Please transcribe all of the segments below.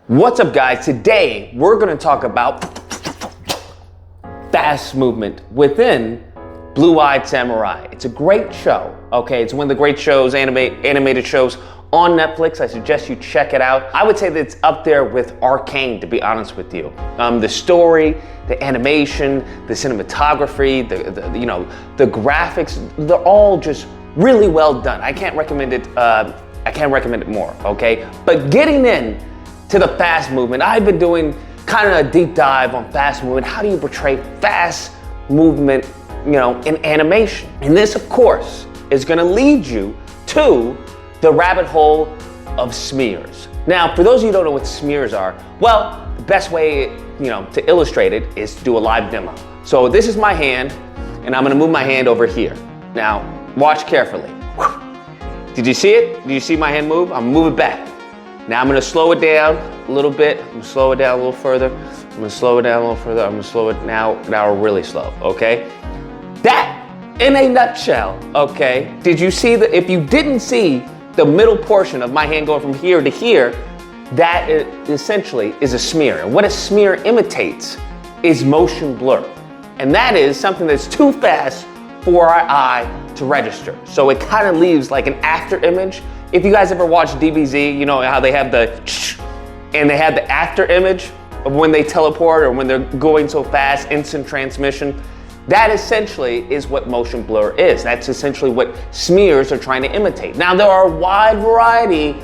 What's up, guys? Today we're going to talk about fast movement within Blue-Eyed Samurai. It's a great show, okay? It's one of the great shows, animated shows on Netflix. I suggest you check it out. I would say that it's up there with Arcane, to be honest with you. The story, the animation, the cinematography, the graphics, they're all just really well done. I can't recommend it more, okay? But getting in to the fast movement, I've been doing kind of a deep dive on fast movement. How do you portray fast movement, in animation? And this, of course, is gonna lead you to the rabbit hole of smears. Now, for those of you who don't know what smears are, well, the best way, to illustrate it is to do a live demo. So this is my hand, and I'm gonna move my hand over here. Now, watch carefully. Did you see it? Did you see my hand move? I'm gonna move it back. Now I'm gonna slow it down a little bit. I'm gonna slow it down a little further. I'm gonna slow it down a little further. I'm gonna slow it now really slow, okay? That, in a nutshell, okay? Did you see if you didn't see the middle portion of my hand going from here to here, that essentially is a smear. And what a smear imitates is motion blur. And that is something that's too fast for our eye to register. So it kind of leaves like an after image. If you guys ever watched DBZ, you know how they have and they have the after image of when they teleport or when they're going so fast, instant transmission. That essentially is what motion blur is. That's essentially what smears are trying to imitate. Now, there are a wide variety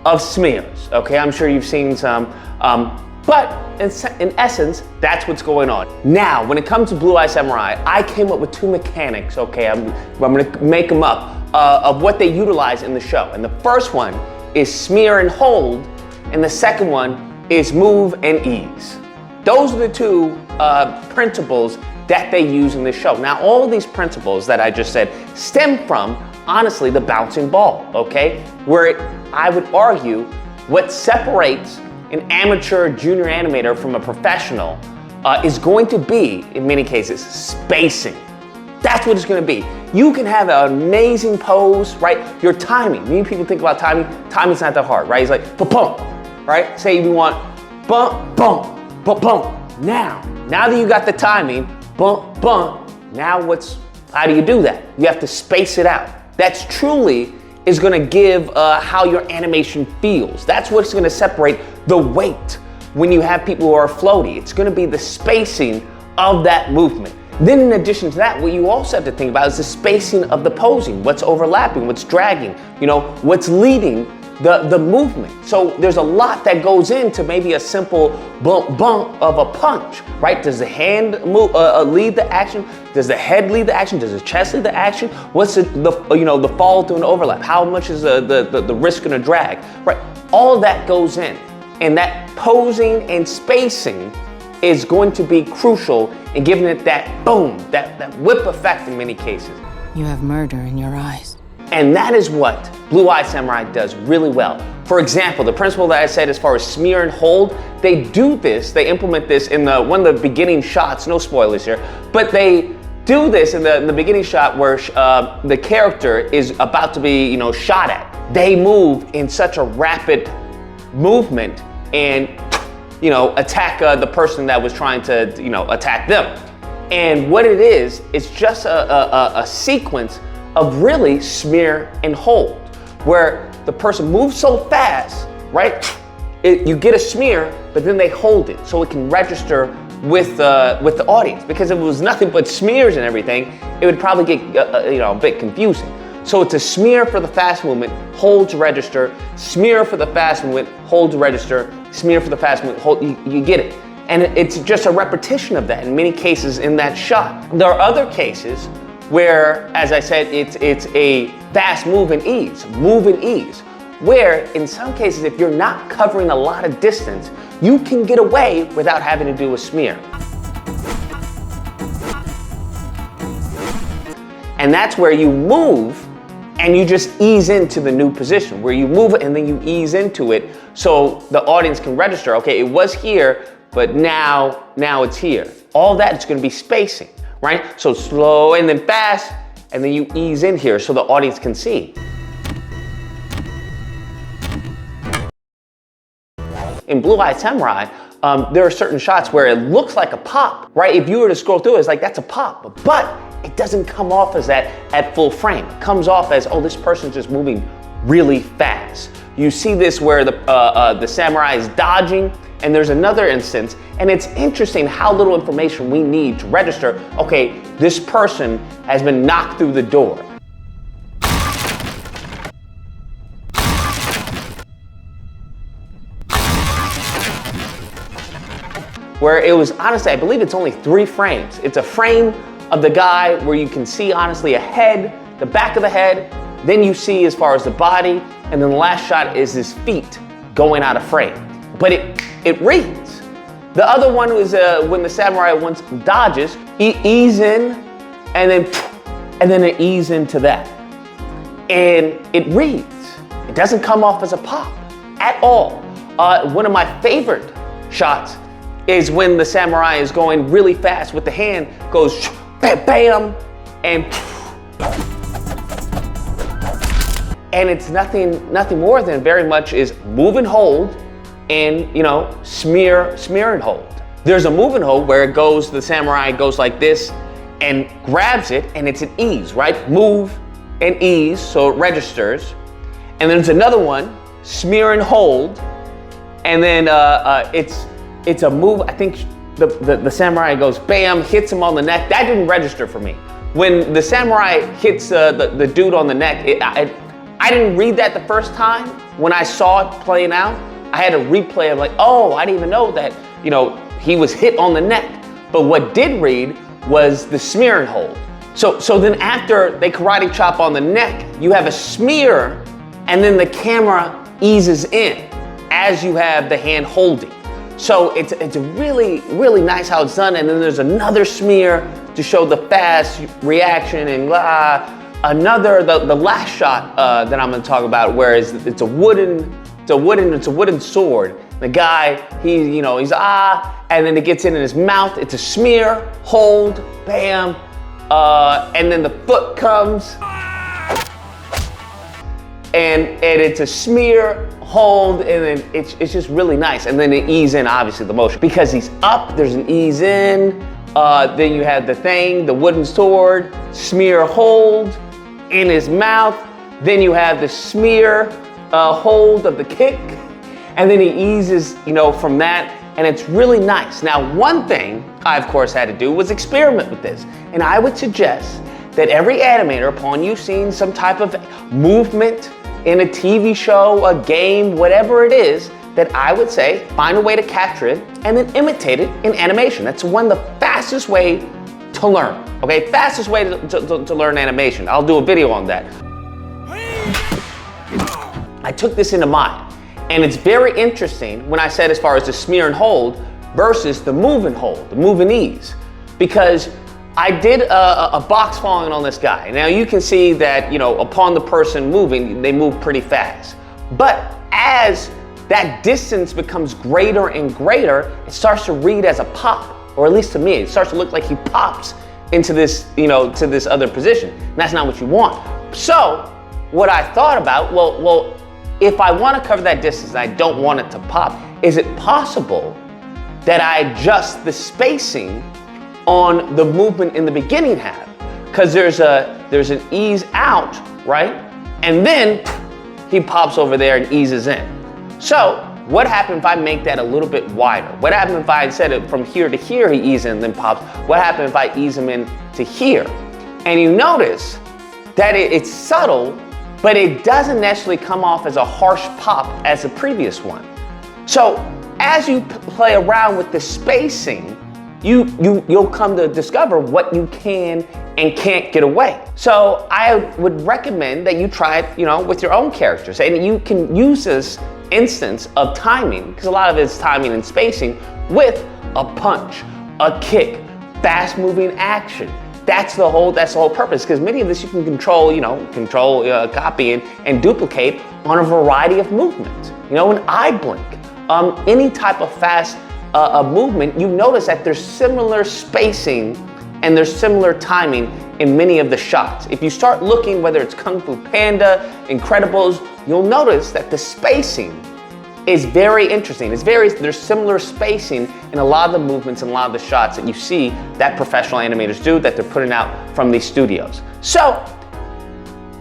of smears, okay? I'm sure you've seen some, but in essence, that's what's going on. Now, when it comes to Blue-Eyed Samurai, I came up with two mechanics, okay? I'm gonna make them up, of what they utilize in the show. And the first one is smear and hold, and the second one is move and ease. Those are the two principles that they use in this show. Now, all of these principles that I just said stem from, honestly, the bouncing ball, okay? I would argue what separates an amateur junior animator from a professional is going to be, in many cases, spacing. That's what it's gonna be. You can have an amazing pose, right? Your timing. Many people think about timing. Timing's not that hard, right? It's like, ba-bump, right? Say you want bump, bump, ba-bump. Now that you got the timing, bump, bump, now how do you do that? You have to space it out. That's truly is gonna give how your animation feels. That's what's gonna separate the weight when you have people who are floaty. It's gonna be the spacing of that movement. Then in addition to that, what you also have to think about is the spacing of the posing, what's overlapping, what's dragging, what's leading the movement. So there's a lot that goes into maybe a simple bump bump of a punch, right? Does the hand lead the action? Does the head lead the action? Does the chest lead the action? What's the follow through and overlap? How much is the wrist gonna drag, right? All of that goes in, and that posing and spacing is going to be crucial in giving it that boom, that whip effect in many cases. You have murder in your eyes. And that is what Blue-Eyed Samurai does really well. For example, the principle that I said as far as smear and hold, they implement this in one of the beginning shots, no spoilers here, but they do this in the beginning shot where the character is about to be shot at. They move in such a rapid movement and attack the person that was trying to attack them. And what it is, it's just a sequence of really smear and hold, where the person moves so fast, right? You get a smear, but then they hold it so it can register with the audience. Because if it was nothing but smears and everything, it would probably get a bit confusing. So it's a smear for the fast movement, hold to register, smear for the fast movement, hold to register, smear for the fast movement, hold, you get it. And it's just a repetition of that in many cases in that shot. There are other cases where, as I said, it's a fast move and ease, where in some cases, if you're not covering a lot of distance, you can get away without having to do a smear. And that's where you move and you just ease into the new position, where you move it and then you ease into it so the audience can register, okay, it was here, but now it's here. All that is gonna be spacing, right? So slow and then fast, and then you ease in here so the audience can see. in Blue-Eyed Samurai, there are certain shots where it looks like a pop, right? If you were to scroll through, it's like, that's a pop. But it doesn't come off as that at full frame. It comes off as, oh, this person's just moving really fast. You see this where the samurai is dodging, and there's another instance, and it's interesting how little information we need to register, okay, this person has been knocked through the door. Where it was, honestly, I believe it's only 3 frames. It's a frame of the guy where you can see, honestly, a head, the back of the head, then you see as far as the body, and then the last shot is his feet going out of frame. But it reads. The other one was when the samurai once dodges, ease in, and then it ease into that. And it reads. It doesn't come off as a pop at all. One of my favorite shots is when the samurai is going really fast with the hand, goes bam, and it's nothing more than very much is move and hold, and smear and hold. There's a move and hold where it goes, the samurai goes like this and grabs it, and it's an ease, right? Move and ease, so it registers. And then there's another one, smear and hold, and then it's a move. I think the samurai goes bam, hits him on the neck. That didn't register for me. When the samurai hits the dude on the neck, I didn't read that the first time. When I saw it playing out, I had to replay it like, oh, I didn't even know that, he was hit on the neck. But what did read was the smear and hold. So then after they karate chop on the neck, you have a smear, and then the camera eases in as you have the hand holding. So it's a really, really nice how it's done. And then there's another smear to show the fast reaction, and the last shot that I'm gonna talk about, where it's a wooden sword. The guy, he's and then it gets in his mouth. It's a smear, hold, bam, and then the foot comes, and it's a smear, hold, and then it's just really nice. And then it ease in, obviously, the motion. Because he's up, there's an ease in, then you have the wooden sword, smear, hold, in his mouth, then you have the smear, hold of the kick, and then he eases, from that, and it's really nice. Now, one thing I, of course, had to do was experiment with this, and I would suggest that every animator, upon you seeing some type of movement in a TV show, a game, whatever it is, that I would say find a way to capture it and then imitate it in animation. That's one of the fastest way to learn, okay? Fastest way to learn animation. I'll do a video on that. I took this into mind, and it's very interesting when I said as far as the smear and hold versus the move and hold, the move and ease, because I did a box falling on this guy. Now you can see that, upon the person moving, they move pretty fast. But as that distance becomes greater and greater, it starts to read as a pop, or at least to me, it starts to look like he pops into this, to this other position. And that's not what you want. So what I thought about, well, if I want to cover that distance and I don't want it to pop, is it possible that I adjust the spacing on the movement in the beginning half? Because there's an ease out, right? And then he pops over there and eases in. So what happens if I make that a little bit wider? What happens if I set it from here to here, he eases in, then pops? What happens if I ease him in to here? And you notice that it's subtle, but it doesn't necessarily come off as a harsh pop as the previous one. So as you play around with the spacing, you'll come to discover what you can and can't get away. So I would recommend that you try it, with your own characters, and you can use this instance of timing, because a lot of it's timing and spacing, with a punch, a kick, fast moving action. That's the whole purpose, because many of this you can control, copy and duplicate on a variety of movements. An eye blink, any type of fast movement, you notice that there's similar spacing and there's similar timing in many of the shots. If you start looking, whether it's Kung Fu Panda, Incredibles, you'll notice that the spacing is very interesting. There's similar spacing in a lot of the movements and a lot of the shots that you see that professional animators do, that they're putting out from these studios. So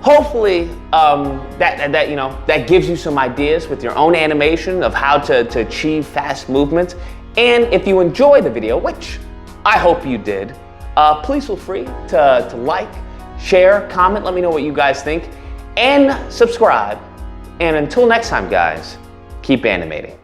hopefully that gives you some ideas with your own animation of how to achieve fast movements. And if you enjoy the video, which I hope you did, please feel free to like, share, comment, let me know what you guys think, and subscribe. And until next time, guys, keep animating.